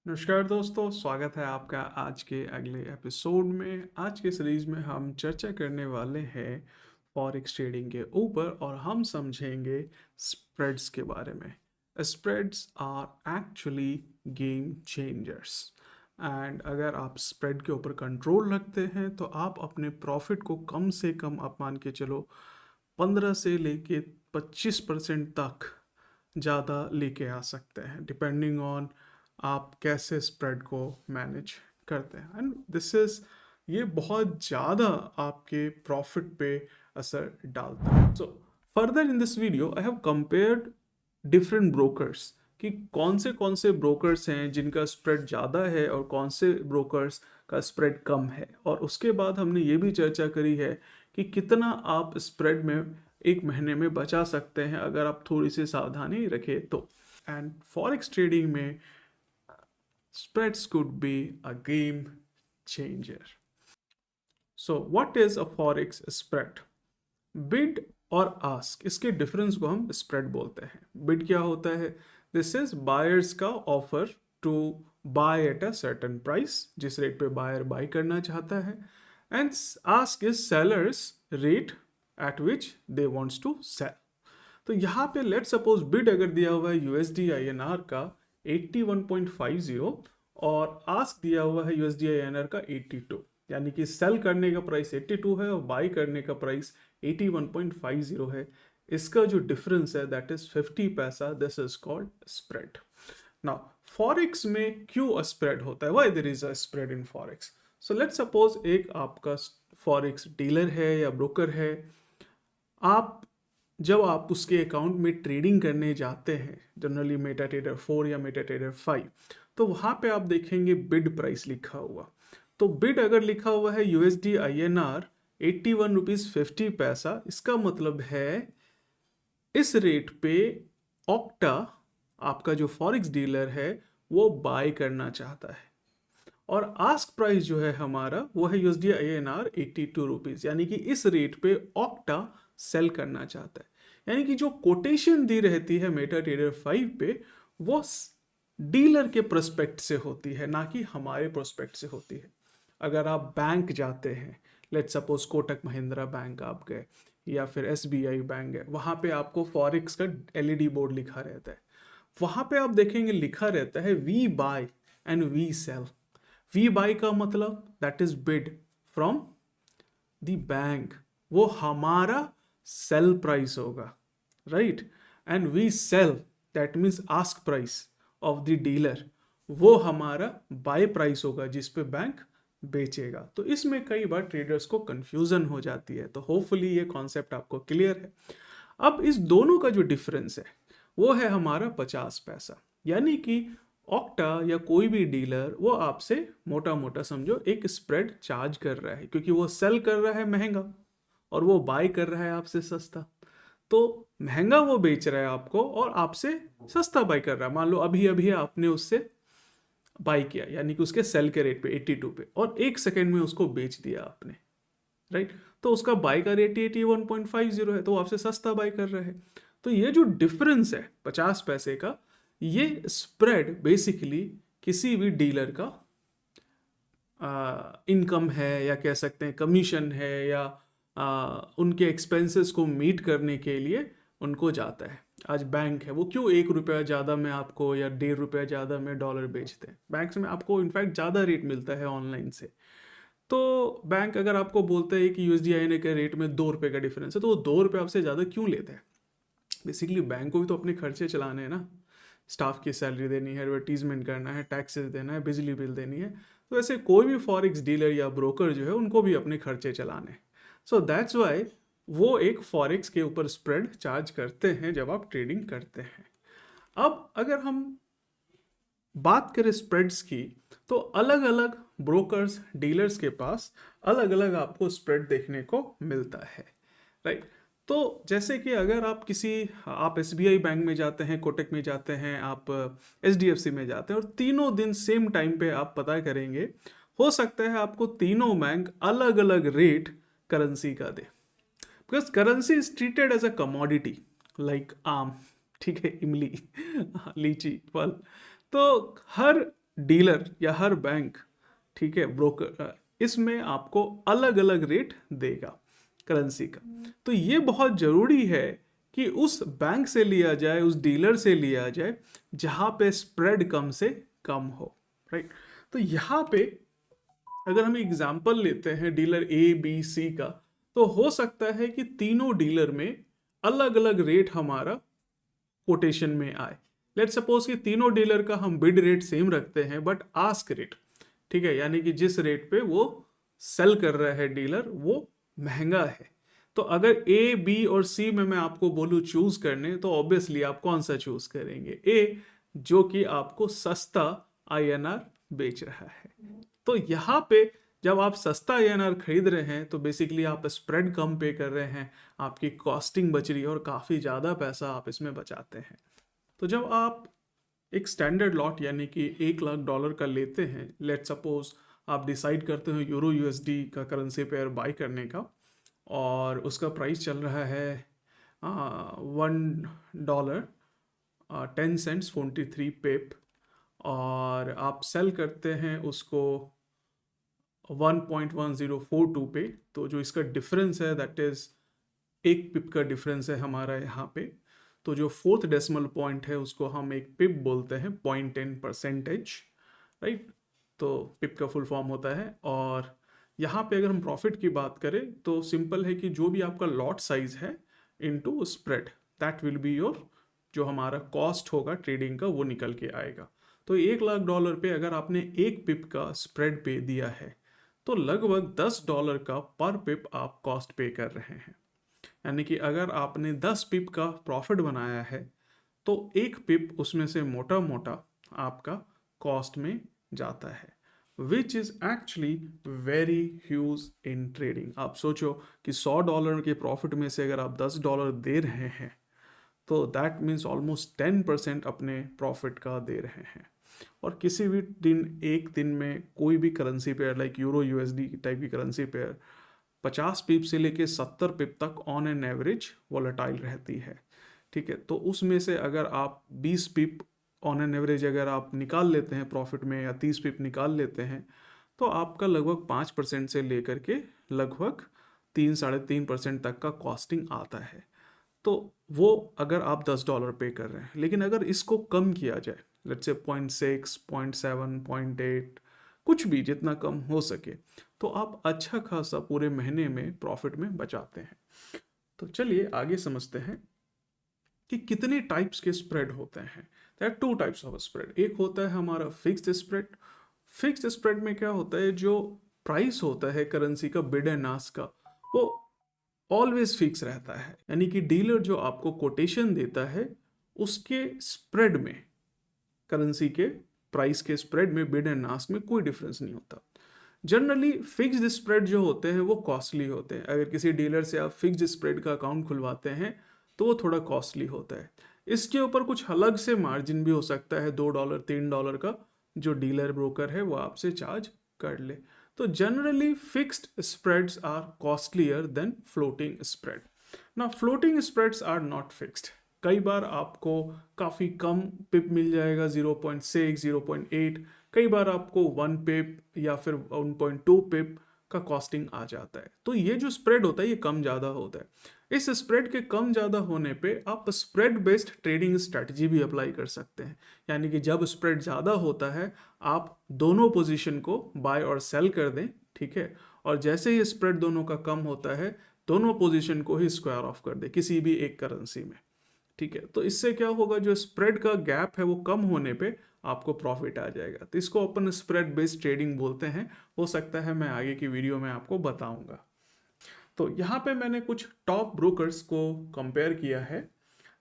नमस्कार दोस्तों, स्वागत है आपका आज के अगले एपिसोड में। आज के सीरीज में हम चर्चा करने वाले हैं फॉरेक्स ट्रेडिंग के ऊपर और हम समझेंगे स्प्रेड्स के बारे में। Spreads are actually game changers and अगर आप स्प्रेड के ऊपर कंट्रोल रखते हैं तो आप अपने प्रॉफिट को कम से कम, आप मान के चलो 15 से लेके 25% तक ज़्यादा लेके आ सकते हैं, डिपेंडिंग ऑन आप कैसे स्प्रेड को मैनेज करते हैं। एंड दिस इज़, ये बहुत ज़्यादा आपके प्रॉफिट पे असर डालता है। So further in this video I have compared different brokers कि कौन से ब्रोकर्स हैं जिनका स्प्रेड ज़्यादा है और कौन से ब्रोकर्स का स्प्रेड कम है। और उसके बाद हमने ये भी चर्चा करी है कि कितना आप स्प्रेड में एक महीने में बचा सकते हैं अगर आप थोड़ी सी सावधानी रखें तो। एंड फॉरेक्स ट्रेडिंग में spreads could be a game changer. So what is a forex spread? Bid और आस्क, इसके डिफरेंस को हम स्प्रेड बोलते हैं। बिड क्या होता है? दिस इज बायर्स का offer to buy at a certain price, जिस रेट पे बायर बाय करना चाहता है। And ask is sellers rate at which they wants to sell. तो यहाँ पे लेट सपोज बिड अगर दिया हुआ है यूएसडी आईएनआर का 81.50 और आस्क दिया हुआ है यूएसडी आईएनआर का 82, यानी कि सेल करने का प्राइस 82 है और बाई करने का प्राइस 81.50 है। इसका जो डिफरेंस है दैट इज 50 पैसा। This is called spread. Now forex में क्यों स्प्रेड होता है? Why there is a spread in forex? So let's suppose एक आपका फॉरेक्स डीलर है या ब्रोकर है। जब आप उसके अकाउंट में ट्रेडिंग करने जाते हैं, जनरली मेटाट्रेडर 4 या मेटाट्रेडर 5, तो वहाँ पे आप देखेंगे बिड प्राइस लिखा हुआ। तो बिड अगर लिखा हुआ है यूएसडी आईएनआर 81 रुपीज़ 50 पैसा, इसका मतलब है इस रेट पे ऑक्टा, आपका जो फॉरेक्स डीलर है, वो बाय करना चाहता है। और आस्क प्राइस जो है हमारा वो है यूएसडी आईएनआर 82 रुपीज़, यानी कि इस रेट पे ऑक्टा सेल करना चाहता है। यानी कि जो कोटेशन दी रहती है मेटा ट्रेडर 5 पे, वो डीलर के प्रोस्पेक्ट से होती है, ना कि हमारे प्रोस्पेक्ट से होती है। अगर आप बैंक जाते हैं, let suppose Kotak Mahindra bank आप गए या फिर एसबीआई बैंक गए, वहाँ पे आपको फॉरेक्स का एलईडी बोर्ड लिखा रहता है। वहाँ पे आप देखेंगे लिखा रहता है we buy and we sell. We buy का मतलब that is bid from the bank, वो हमारा सेल प्राइस होगा, right. And we sell, that means ask price of the dealer, वो हमारा बाय प्राइस होगा जिस पे बैंक बेचेगा। तो इसमें कई बार ट्रेडर्स को कंफ्यूजन हो जाती है। तो होपफुली ये कॉन्सेप्ट आपको क्लियर है। अब इस दोनों का जो डिफरेंस है वो है हमारा 50 पैसा। यानी कि ऑक्टा या कोई भी डीलर वो आपसे मोटा मोटा समझो एक स्प्रेड चार्ज कर रहा है, क्योंकि वो सेल कर रहा है महंगा और वो बाय कर रहा है आपसे सस्ता। तो महंगा वो बेच रहा है आपको और आपसे सस्ता बाय कर रहा है। मान लो अभी अभी आपने उससे बाय किया, यानी कि उसके सेल के रेट पे 82 पे, और एक सेकेंड में उसको बेच दिया आपने, राइट। तो उसका बाय का रेट 81.50 है, तो वो आपसे सस्ता बाय कर रहा है। तो ये जो डिफरेंस है 50 पैसे का, ये स्प्रेड बेसिकली किसी भी डीलर का इनकम है, या कह सकते हैं कमीशन है, या उनके एक्सपेंसेस को मीट करने के लिए उनको जाता है। आज बैंक है, वो क्यों 1 रुपया ज़्यादा में आपको या 1.5 रुपया ज़्यादा में डॉलर बेचते हैं? बैंक्स में आपको इनफैक्ट ज़्यादा रेट मिलता है ऑनलाइन से। तो बैंक अगर आपको बोलता है कि यूएसडी आईएनआर के रेट में 2 रुपये का डिफरेंस है, तो वो 2 रुपये आपसे ज़्यादा क्यों लेते हैं? बेसिकली बैंक को भी तो अपने खर्चे चलाने हैं ना, स्टाफ की सैलरी देनी है, एडवर्टीजमेंट करना है, टैक्सेस देना है, बिजली बिल देनी है। तो ऐसे कोई भी फॉरेक्स डीलर या ब्रोकर जो है उनको भी अपने खर्चे चलाने हैं। सो दैट्स वाई वो एक फॉरेक्स के ऊपर स्प्रेड चार्ज करते हैं जब आप ट्रेडिंग करते हैं। अब अगर हम बात करें स्प्रेड्स की, तो अलग अलग ब्रोकर्स डीलर्स के पास अलग अलग आपको स्प्रेड देखने को मिलता है, राइट। तो जैसे कि अगर आप एसबीआई बैंक में जाते हैं, कोटक में जाते हैं, आप एचडीएफसी में जाते हैं और तीनों दिन सेम टाइम पे आप पता करेंगे, हो सकता है आपको तीनों बैंक अलग अलग रेट करेंसी का दे, because currency is treated as a commodity, like आम, ठीक है, इमली लीची, फल। तो हर डीलर या हर बैंक, ठीक है, ब्रोकर, इसमें आपको अलग अलग रेट देगा करेंसी का। तो ये बहुत ज़रूरी है कि उस बैंक से लिया जाए, उस डीलर से लिया जाए जहाँ पे स्प्रेड कम से कम हो, राइट। तो यहाँ पे अगर हम एग्जाम्पल लेते हैं डीलर ए बी सी का, तो हो सकता है कि तीनों डीलर में अलग अलग रेट हमारा कोटेशन में आए। लेट सपोज कि तीनों डीलर का हम बिड रेट सेम रखते हैं बट आस्क रेट, ठीक है, यानी कि जिस रेट पे वो सेल कर रहा है डीलर वो महंगा है। तो अगर ए बी और सी में मैं आपको बोलूँ चूज करने, तो ऑब्वियसली आप कौन सा चूज करेंगे? ए, जो कि आपको सस्ता आईएनआर बेच रहा है। तो यहाँ पे जब आप सस्ता आईएनआर खरीद रहे हैं तो बेसिकली आप स्प्रेड कम पे कर रहे हैं, आपकी कॉस्टिंग बच रही है और काफ़ी ज़्यादा पैसा आप इसमें बचाते हैं। तो जब आप एक स्टैंडर्ड लॉट यानी कि $1,00,000 का लेते हैं, लेट सपोज आप डिसाइड करते हो यूरो यूएसडी का करेंसी पेयर बाई करने का, और उसका प्राइस चल रहा है $1.10 43 पिप, और आप सेल करते हैं उसको 1.1042 पे। तो जो इसका डिफरेंस है दैट इज़ 1 पिप का डिफरेंस है हमारा यहाँ पे। तो जो फोर्थ डेसिमल पॉइंट है उसको हम 1 पिप बोलते हैं, 0.10%, राइट। तो पिप का फुल फॉर्म होता है। और यहाँ पे अगर हम प्रॉफिट की बात करें तो सिंपल है कि जो भी आपका लॉट साइज है into spread, that will be your, जो हमारा कॉस्ट होगा ट्रेडिंग का वो निकल के आएगा। तो $1,00,000 पे अगर आपने 1 पिप का स्प्रेड पे दिया है तो लगभग $10 का पर पिप आप कॉस्ट पे कर रहे हैं। यानी कि अगर आपने 10 पिप का प्रॉफिट बनाया है तो 1 पिप उसमें से मोटा मोटा आपका कॉस्ट में जाता है, which is actually very huge in trading. आप सोचो कि $100 के प्रॉफिट में से अगर आप $10 दे रहे हैं तो दैट मीन्स ऑलमोस्ट 10% अपने प्रॉफिट का दे रहे हैं। और किसी भी दिन, एक दिन में कोई भी currency pair like euro USD type की करेंसी पेयर 50 पिप से लेके 70 पिप तक ऑन एन एवरेज वॉलेटाइल रहती है, ठीक है। तो उसमें से अगर आप 20 पिप ऑन एन एवरेज अगर आप निकाल लेते हैं प्रॉफिट में, या 30 पिप निकाल लेते हैं, तो आपका लगभग 5% से लेकर के लगभग 3-3.5% तक का कॉस्टिंग आता है। तो वो अगर आप $10 पे कर रहे हैं। लेकिन अगर इसको कम किया जाए, लेट्स से 0.6, 0.7, 0.8, कुछ भी जितना कम हो सके, तो आप अच्छा खासा पूरे महीने में प्रॉफिट में बचाते हैं। तो चलिए आगे समझते हैं कि कितने टाइप्स के स्प्रेड होते हैं। There are 2 types of spread. एक होता है हमारा फिक्स्ड स्प्रेड। फिक्स्ड स्प्रेड में क्या होता है, जो प्राइस होता है करेंसी का बिड एंड आस्क का, वो ऑलवेज फिक्स रहता है। यानी कि डीलर जो आपको कोटेशन देता है उसके स्प्रेड में, करेंसी के प्राइस के स्प्रेड में, बिड एंड आस्क में कोई डिफरेंस नहीं होता। जनरली फिक्स्ड स्प्रेड जो होते हैं वो कॉस्टली होते हैं। अगर किसी डीलर से आप फिक्स्ड स्प्रेड का अकाउंट खुलवाते हैं तो वो थोड़ा कॉस्टली होता है। इसके ऊपर कुछ अलग से मार्जिन भी हो सकता है, $2 $3 का, जो डीलर ब्रोकर है वो आपसे चार्ज कर ले। तो generally fixed spreads are costlier than floating spread. ना floating spreads are not fixed. कई बार आपको काफ़ी कम पिप मिल जाएगा, 0.6, 0.8, कई बार आपको 1 पिप या फिर 1.2 पिप का कॉस्टिंग आ जाता है। तो ये जो स्प्रेड होता है ये कम ज़्यादा होता है। इस स्प्रेड के कम ज़्यादा होने पे आप स्प्रेड बेस्ड ट्रेडिंग स्ट्रैटेजी भी अप्लाई कर सकते हैं। यानी कि जब स्प्रेड ज़्यादा होता है आप दोनों पोजीशन को बाय और सेल कर दें, ठीक है, और जैसे ही स्प्रेड दोनों का कम होता है दोनों पोजीशन को ही स्क्वायर ऑफ कर दें किसी भी एक करेंसी में, ठीक है। तो इससे क्या होगा, जो स्प्रेड का गैप है वो कम होने पे आपको प्रॉफिट आ जाएगा। तो इसको अपन स्प्रेड बेस्ड ट्रेडिंग बोलते हैं। हो सकता है मैं आगे की वीडियो में आपको बताऊंगा। तो यहाँ पे मैंने कुछ टॉप ब्रोकर्स को कंपेयर किया है,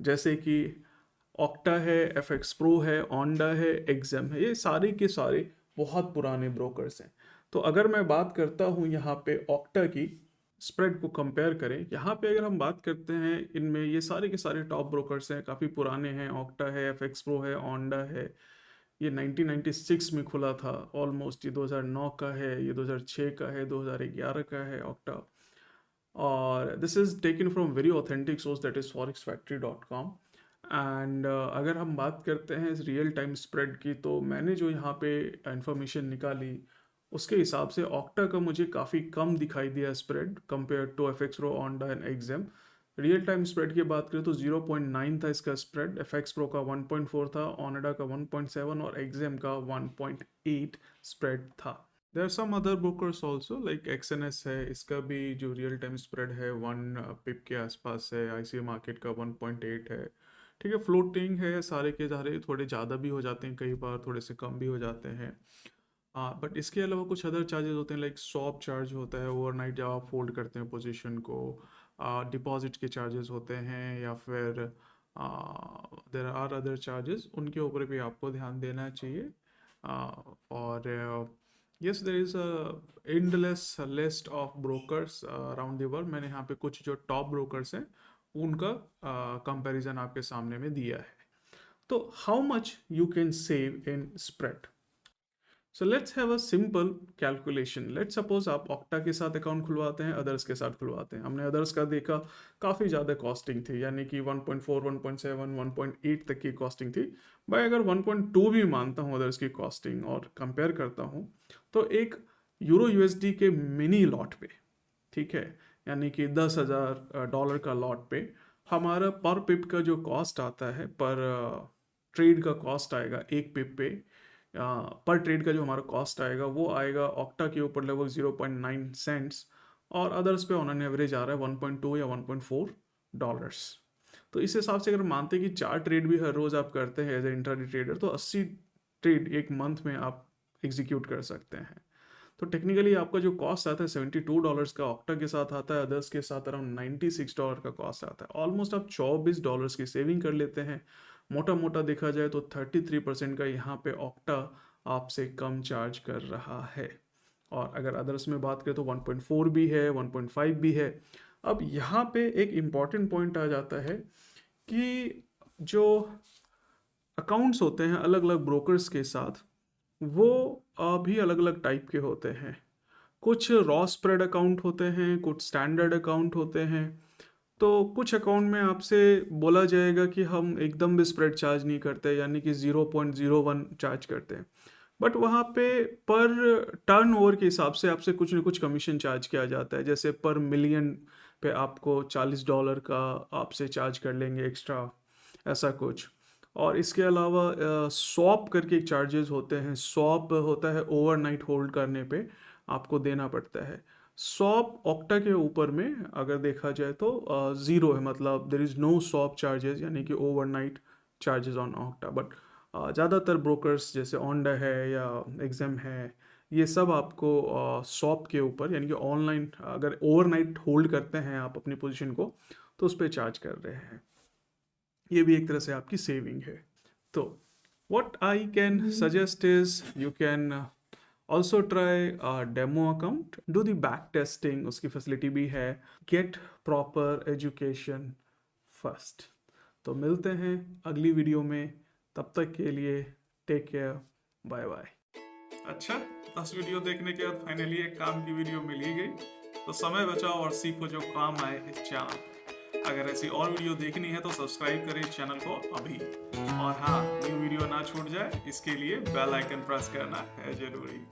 जैसे कि ऑक्टा है, एफएक्स प्रो है, ओंडा है, एक्सम है। ये सारे के सारे बहुत पुराने ब्रोकर्स हैं। तो अगर मैं बात करता हूँ यहाँ पे ऑक्टा की, स्प्रेड को कंपेयर करें, यहाँ पे अगर हम बात करते हैं, इनमें ये सारे के सारे टॉप ब्रोकर्स हैं, काफ़ी पुराने हैं। ऑक्टा है, एफएक्स प्रो है, ओंडा है। ये 1996 में खुला था ऑलमोस्ट। ये 2009 का है, ये 2006 का है, 2011 का है ऑक्टा। और this is taken from very authentic source that is forexfactory.com। And अगर हम बात करते हैं इस रियल टाइम स्प्रेड की, तो मैंने जो यहाँ पे इंफॉर्मेशन निकाली उसके हिसाब से ऑक्टा का मुझे काफ़ी कम दिखाई दिया spread compare to FX Pro, Oanda and XM. Real time spread की बात करें तो 0.9 था इसका स्प्रेड, FX Pro का 1.4 था, ऑनडा का 1.7 और एक्सएम का 1.8 स्प्रेड था। There are some other brokers also like XNS है, इसका भी जो रियल टाइम स्प्रेड है 1 पिप के आसपास है, ICA मार्केट का 1.8 है। ठीक है, फ्लोटिंग है, सारे के सारे थोड़े ज़्यादा भी हो जाते हैं, कई बार थोड़े से कम भी हो जाते हैं। बट इसके अलावा कुछ अदर चार्जेस होते हैं, लाइक स्वैप चार्ज होता है ओवरनाइट जब आप फोल्ड करते हैं पोजीशन को, डिपॉजिट के चार्जेस होते हैं, या फिर देर आर अदर चार्जेस, उनके ऊपर भी आपको ध्यान देना चाहिए। और yes, there is a endless list of brokers around the world. मैंने यहाँ पे कुछ जो टॉप ब्रोकर्स हैं उनका कंपैरिजन आपके सामने में दिया है। तो how much you can save in spread? So let's have a simple calculation. Let's suppose आप ऑक्टा के साथ अकाउंट खुलवाते हैं, अदर्स के साथ खुलवाते हैं। हमने अदर्स का देखा, काफ़ी ज़्यादा कॉस्टिंग थी, यानी कि 1.4, 1.7, 1.8 तक की कॉस्टिंग थी। भाई अगर 1.2 भी मानता हूँ अदर्स की कॉस्टिंग और कंपेयर करता हूँ, तो एक यूरो USD के मिनी लॉट पे, ठीक है, यानी कि $10,000 का लॉट पे हमारा पर पिप का जो कॉस्ट आता है, पर ट्रेड का कॉस्ट आएगा एक पिप पे, पर ट्रेड का जो हमारा कॉस्ट आएगा वो आएगा ऑक्टा के ऊपर लगभग 0.9 सेंट्स, और अदर्स पे ऑन एन एवरेज आ रहा है 1.2 या 1.4 डॉलर्स। तो इस हिसाब से अगर मानते हैं कि 4 ट्रेड भी हर रोज़ आप करते हैं एज ए इंट्राडे ट्रेडर, तो 80 ट्रेड एक मंथ में आप एग्जीक्यूट कर सकते हैं। तो टेक्निकली आपका जो कॉस्ट आता है $72 का ऑक्टा के साथ आता है, अदर्स के साथ अराउंड $96 का कॉस्ट आता है। ऑलमोस्ट आप $24 की सेविंग कर लेते हैं। मोटा मोटा देखा जाए तो 33% का यहाँ पे ऑक्टा आपसे कम चार्ज कर रहा है। और अगर अदर्स में बात करें तो 1.4 भी है, 1.5 भी है। अब यहाँ पे एक इम्पॉर्टेंट पॉइंट आ जाता है कि जो अकाउंट्स होते हैं अलग अलग ब्रोकर्स के साथ, वो भी अलग अलग टाइप के होते हैं। कुछ रॉ स्प्रेड अकाउंट होते हैं, कुछ स्टैंडर्ड अकाउंट होते हैं। तो कुछ अकाउंट में आपसे बोला जाएगा कि हम एकदम भी स्प्रेड चार्ज नहीं करते, यानी कि 0.01 चार्ज करते हैं। बट वहाँ पे पर टर्न ओवर के हिसाब से आपसे कुछ ना कुछ कमीशन चार्ज किया जाता है। जैसे पर मिलियन पे आपको $40 का आपसे चार्ज कर लेंगे एक्स्ट्रा, ऐसा कुछ। और इसके अलावा स्वैप करके एक चार्जेस होते हैं। स्वैप होता है ओवरनाइट होल्ड करने पे आपको देना पड़ता है। स्वैप ऑक्टा के ऊपर में अगर देखा जाए तो ज़ीरो है, मतलब there is no swap charges, यानी कि overnight charges on Octa. But ज़्यादातर ब्रोकर्स जैसे ऑनडा है या एक्सएम है, ये सब आपको स्वैप के ऊपर, यानी कि ऑनलाइन अगर ओवरनाइट होल्ड करते हैं आप अपनी पोजीशन को, तो उस पर चार्ज कर रहे हैं। ये भी एक तरह से आपकी सेविंग है। तो what I can suggest is you can also try a demo account, do the back testing, उसकी फैसिलिटी भी है। get proper education first। तो मिलते हैं अगली वीडियो में, तब तक के लिए टेक केयर, बाय बाय। अच्छा, 10 वीडियो देखने के बाद फाइनली एक काम की वीडियो मिल ही गई, तो समय बचाओ और सीखो जो काम आए इस चैनल पे। अगर ऐसी और वीडियो देखनी है तो सब्सक्राइब करें इस चैनल को अभी। और हाँ, न्यू वीडियो ना छूट जाए इसके लिए बेल आइकन प्रेस करना है जरूरी।